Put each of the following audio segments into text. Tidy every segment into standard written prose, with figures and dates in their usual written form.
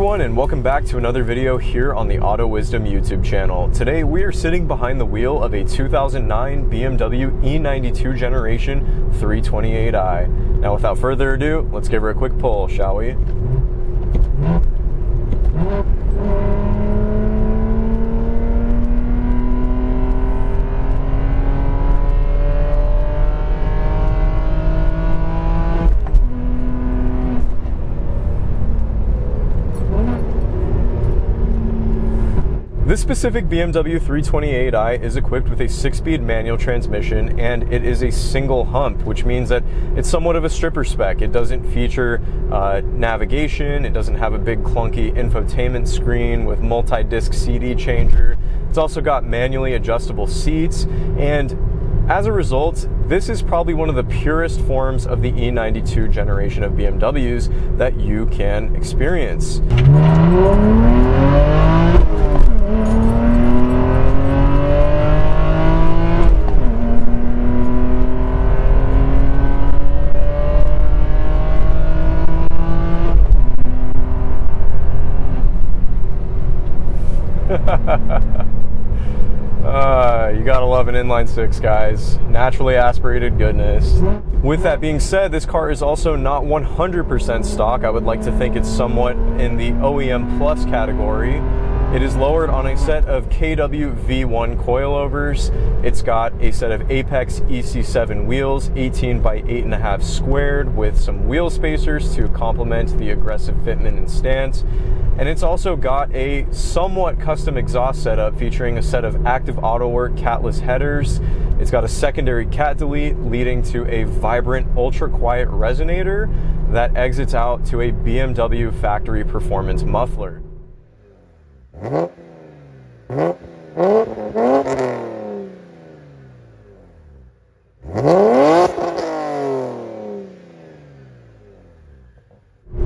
everyone, and welcome back to another video here on the Auto Wisdom YouTube channel. Today we are sitting behind the wheel of a 2009 BMW E92 generation 328i. Now without further ado, let's give her a quick pull, shall we? This specific BMW 328i is equipped with a 6-speed manual transmission, and it is a single hump, which means that it's somewhat of a stripper spec. It doesn't feature navigation, it doesn't have a big clunky infotainment screen with multi-disc CD changer. It's also got manually adjustable seats, and as a result, this is probably one of the purest forms of the E92 generation of BMWs that you can experience. You gotta love an inline six, guys. Naturally aspirated goodness. With that being said, this car is also not 100% stock. I would like to think it's somewhat in the OEM Plus category. It is lowered on a set of KW V1 coilovers. It's got a set of Apex EC7 wheels, 18 by 8.5 squared, with some wheel spacers to complement the aggressive fitment and stance. And it's also got a somewhat custom exhaust setup featuring a set of active auto work catless headers. It's got a secondary cat delete leading to a vibrant ultra quiet resonator that exits out to a BMW factory performance muffler.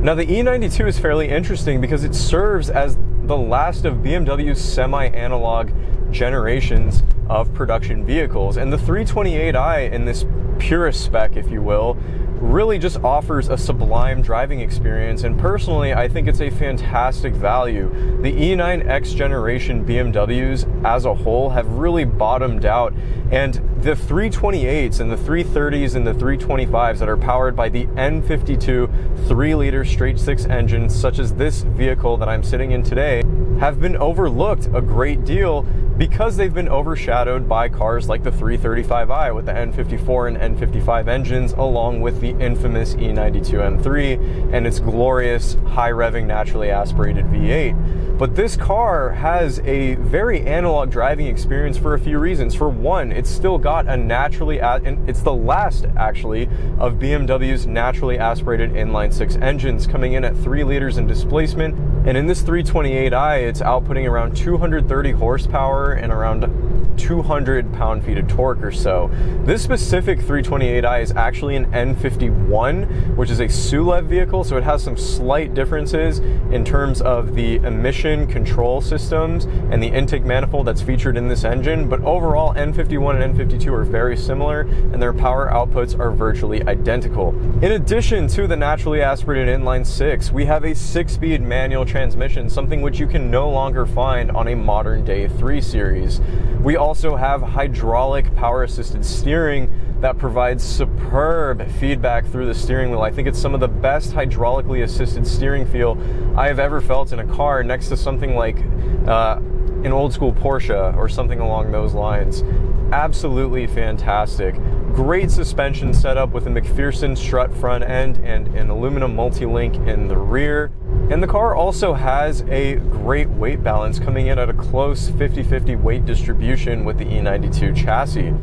Now the E92 is fairly interesting because it serves as the last of BMW's semi-analog generations of production vehicles, and the 328i in this purest spec, if you will, really just offers a sublime driving experience, and personally I think it's a fantastic value. The E9X generation BMWs as a whole have really bottomed out, and the 328s and the 330s and the 325s that are powered by the N52 3-liter straight-six engines, such as this vehicle that I'm sitting in today, have been overlooked a great deal because they've been overshadowed by cars like the 335i with the N54 and N55 engines, along with the infamous E92 M3 and its glorious high-revving naturally aspirated V8. But this car has a very analog driving experience for a few reasons. For one, it's still got a naturally, and it's the last actually of BMW's naturally aspirated inline-six engines, coming in at 3 liters in displacement. And in this 328i, it's outputting around 230 horsepower and around 200 pound-feet of torque or so. This specific 328i is actually an N51, which is a SULEV vehicle, so it has some slight differences in terms of the emission control systems and the intake manifold that's featured in this engine, but overall N51 and N52 are very similar, and their power outputs are virtually identical. In addition to the naturally aspirated inline-six, we have a 6-speed manual transmission, something which you can no longer find on a modern-day 3 Series. We also have hydraulic power-assisted steering that provides superb feedback through the steering wheel. I think it's some of the best hydraulically assisted steering feel I have ever felt in a car, next to something like an old school Porsche or something along those lines. Absolutely fantastic. Great suspension setup with a McPherson strut front end and an aluminum multi-link in the rear. And the car also has a great weight balance, coming in at a close 50-50 weight distribution with the E92 chassis.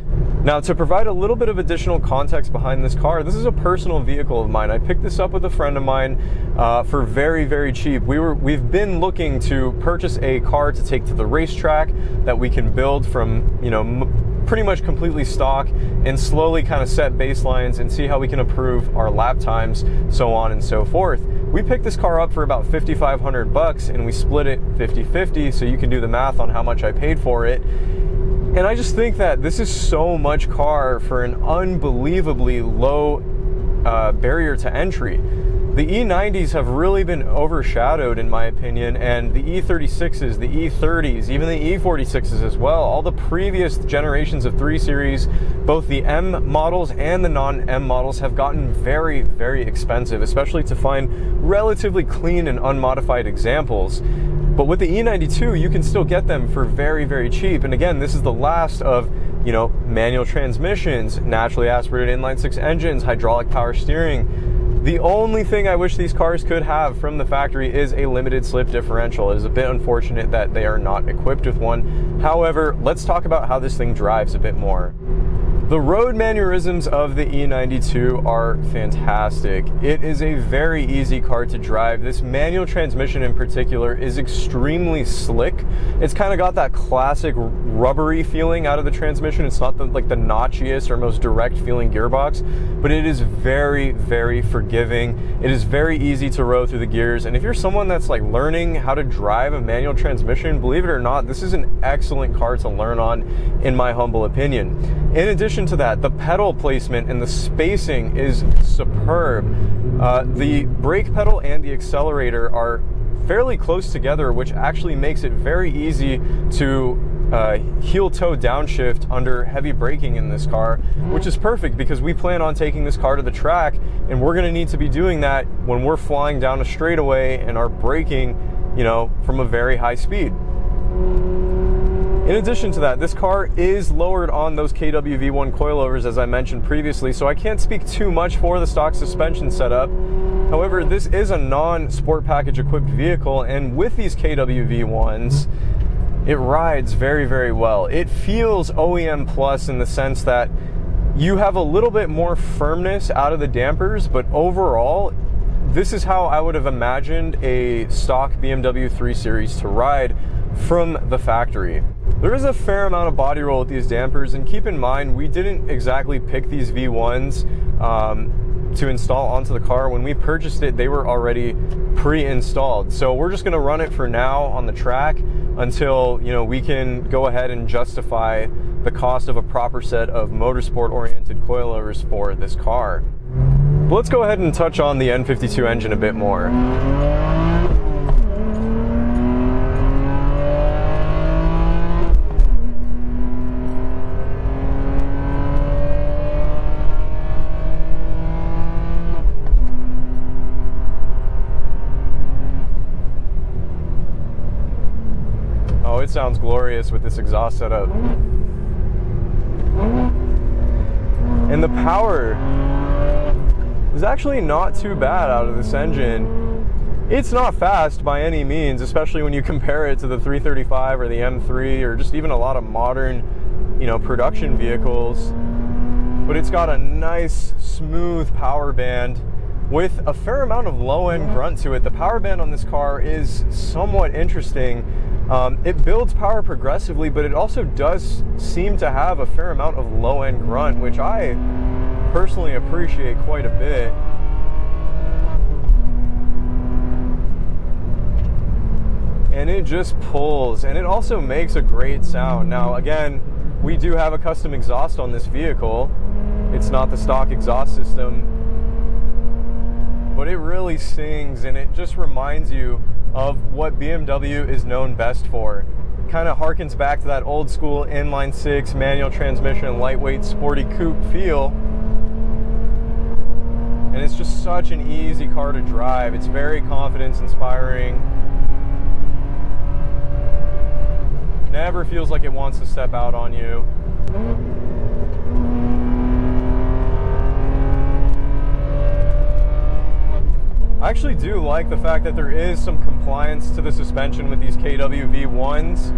Now, to provide a little bit of additional context behind this car, this is a personal vehicle of mine. I picked this up with a friend of mine for very, very cheap. We've been looking to purchase a car to take to the racetrack that we can build from, pretty much completely stock, and slowly kind of set baselines and see how we can improve our lap times, so on and so forth. We picked this car up for about $5,500 and we split it 50-50, so you can do the math on how much I paid for it. And I just think that this is so much car for an unbelievably low barrier to entry. The E90s have really been overshadowed, in my opinion, and the E36s, the E30s, even the E46s as well. All the previous generations of 3 Series, both the M models and the non-M models, have gotten very, very expensive, especially to find relatively clean and unmodified examples. But with the E92, you can still get them for very, very cheap. And again, this is the last of, you know, manual transmissions, naturally aspirated inline-6 engines, hydraulic power steering. The only thing I wish these cars could have from the factory is a limited slip differential. It is a bit unfortunate that they are not equipped with one. However, let's talk about how this thing drives a bit more. The road mannerisms of the E92 are fantastic. It is a very easy car to drive. This manual transmission in particular is extremely slick. It's kind of got that classic rubbery feeling out of the transmission. It's not like the notchiest or most direct feeling gearbox, but it is very, very forgiving. It is very easy to row through the gears. And if you're someone that's like learning how to drive a manual transmission, believe it or not, this is an excellent car to learn on, in my humble opinion. In addition to that, the pedal placement and the spacing is superb. The brake pedal and the accelerator are fairly close together, which actually makes it very easy to heel-toe downshift under heavy braking in this car, which is perfect because we plan on taking this car to the track, and we're going to need to be doing that when we're flying down a straightaway and are braking, you know, from a very high speed. In addition to that, this car is lowered on those KWV1 coilovers, as I mentioned previously, so I can't speak too much for the stock suspension setup. However, this is a non-sport package equipped vehicle, and with these KWV1s, it rides very, very well. It feels OEM plus in the sense that you have a little bit more firmness out of the dampers, but overall, this is how I would have imagined a stock BMW 3 Series to ride from the factory. There is a fair amount of body roll with these dampers, and keep in mind, we didn't exactly pick these V1s to install onto the car. When we purchased it, they were already pre-installed. So we're just gonna run it for now on the track until, you know, we can go ahead and justify the cost of a proper set of motorsport-oriented coilovers for this car. But let's go ahead and touch on the N52 engine a bit more. It sounds glorious with this exhaust setup. And the power is actually not too bad out of this engine. It's not fast by any means, especially when you compare it to the 335 or the M3 or just even a lot of modern, you know, production vehicles. But it's got a nice, smooth power band with a fair amount of low-end grunt to it. The power band on this car is somewhat interesting. It builds power progressively, but it also does seem to have a fair amount of low-end grunt, which I personally appreciate quite a bit. And it just pulls, and it also makes a great sound. Now, again, we do have a custom exhaust on this vehicle. It's not the stock exhaust system, but it really sings, and it just reminds you of what BMW is known best for. Kind of harkens back to that old school inline-6 manual transmission, lightweight, sporty coupe feel. And it's just such an easy car to drive. It's very confidence-inspiring. Never feels like it wants to step out on you. I actually do like the fact that there is some compliance to the suspension with these KWV1s.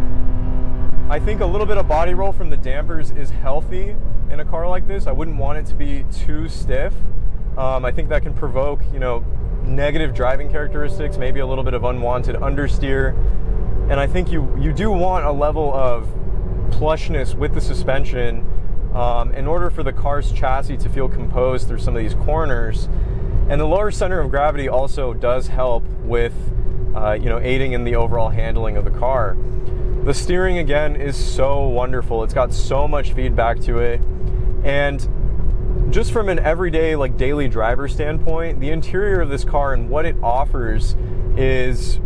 I think a little bit of body roll from the dampers is healthy in a car like this. I wouldn't want it to be too stiff. I think that can provoke, you know, negative driving characteristics, maybe a little bit of unwanted understeer. And I think you do want a level of plushness with the suspension in order for the car's chassis to feel composed through some of these corners. And the lower center of gravity also does help with, you know, aiding in the overall handling of the car. The steering, again, is so wonderful. It's got so much feedback to it. And just from an everyday, like daily driver standpoint, the interior of this car and what it offers is,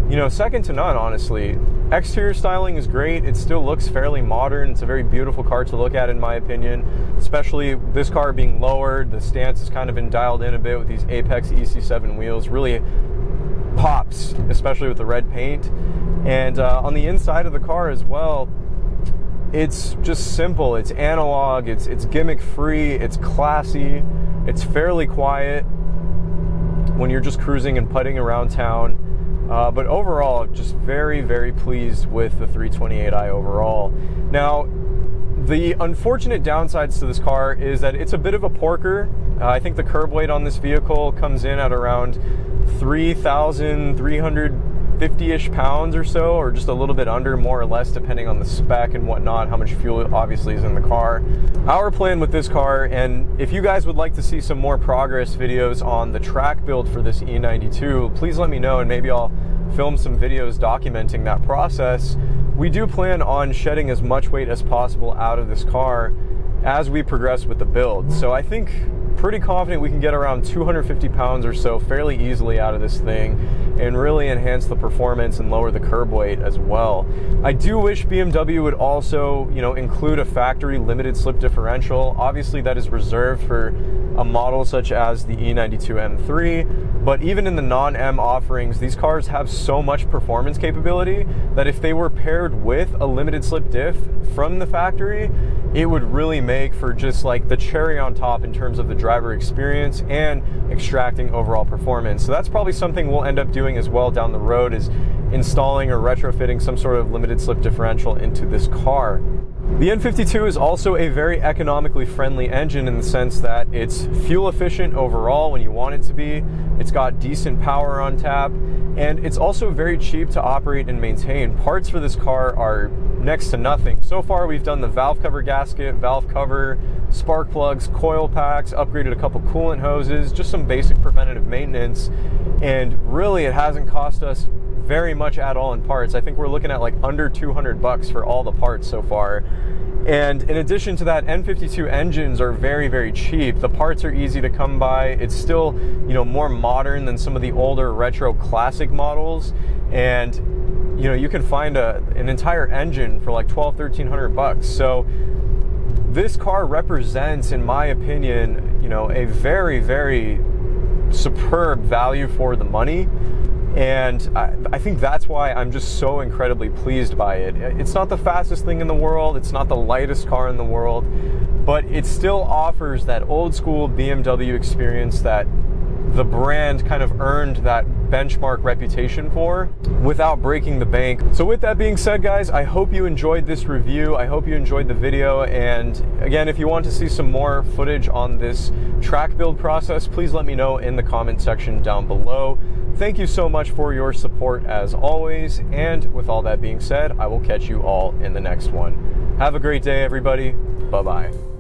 you know, second to none, honestly. Exterior styling is great. It still looks fairly modern. It's a very beautiful car to look at, in my opinion, especially this car being lowered. The stance has kind of been dialed in a bit with these Apex EC7 wheels. Really pops, especially with the red paint. And on the inside of the car as well, it's just simple. It's analog. It's gimmick-free. It's classy. It's fairly quiet when you're just cruising and putting around town. But overall, just very, very pleased with the 328i overall. Now, the unfortunate downsides to this car is that it's a bit of a porker. I think the curb weight on this vehicle comes in at around 3,350-ish pounds or so, or just a little bit under, more or less, depending on the spec and whatnot, how much fuel obviously is in the car. Our plan with this car, and if you guys would like to see some more progress videos on the track build for this E92, please let me know, and maybe I'll film some videos documenting that process. We do plan on shedding as much weight as possible out of this car as we progress with the build. So I think pretty confident we can get around 250 pounds or so fairly easily out of this thing and really enhance the performance and lower the curb weight as well. I do wish BMW would also, you know, include a factory limited slip differential. Obviously that is reserved for a model such as the E92 M3, but even in the non-M offerings, these cars have so much performance capability that if they were paired with a limited slip diff from the factory, it would really make for just like the cherry on top in terms of the driver experience and extracting overall performance. So that's probably something we'll end up doing as well down the road, is installing or retrofitting some sort of limited slip differential into this car. The N52 is also a very economically friendly engine in the sense that it's fuel efficient overall when you want it to be. It's got decent power on tap, and it's also very cheap to operate and maintain. Parts for this car are next to nothing. So far we've done the valve cover gasket, valve cover, spark plugs, coil packs, upgraded a couple coolant hoses, just some basic preventative maintenance, and really it hasn't cost us very much at all in parts. I think we're looking at like under 200 bucks for all the parts so far. And in addition to that, N52 engines are very, very cheap. The parts are easy to come by. It's still, you know, more modern than some of the older retro classic models. And, you know, you can find an entire engine for like 1,200-1,300 bucks. So this car represents, in my opinion, you know, a very, very superb value for the money. And I think that's why I'm just so incredibly pleased by it. It's not the fastest thing in the world, it's not the lightest car in the world, but it still offers that old school BMW experience that the brand kind of earned that benchmark reputation for without breaking the bank. So with that being said, guys, I hope you enjoyed this review. I hope you enjoyed the video. And again, if you want to see some more footage on this track build process, please let me know in the comment section down below. Thank you so much for your support as always. And with all that being said, I will catch you all in the next one. Have a great day, everybody. Bye-bye.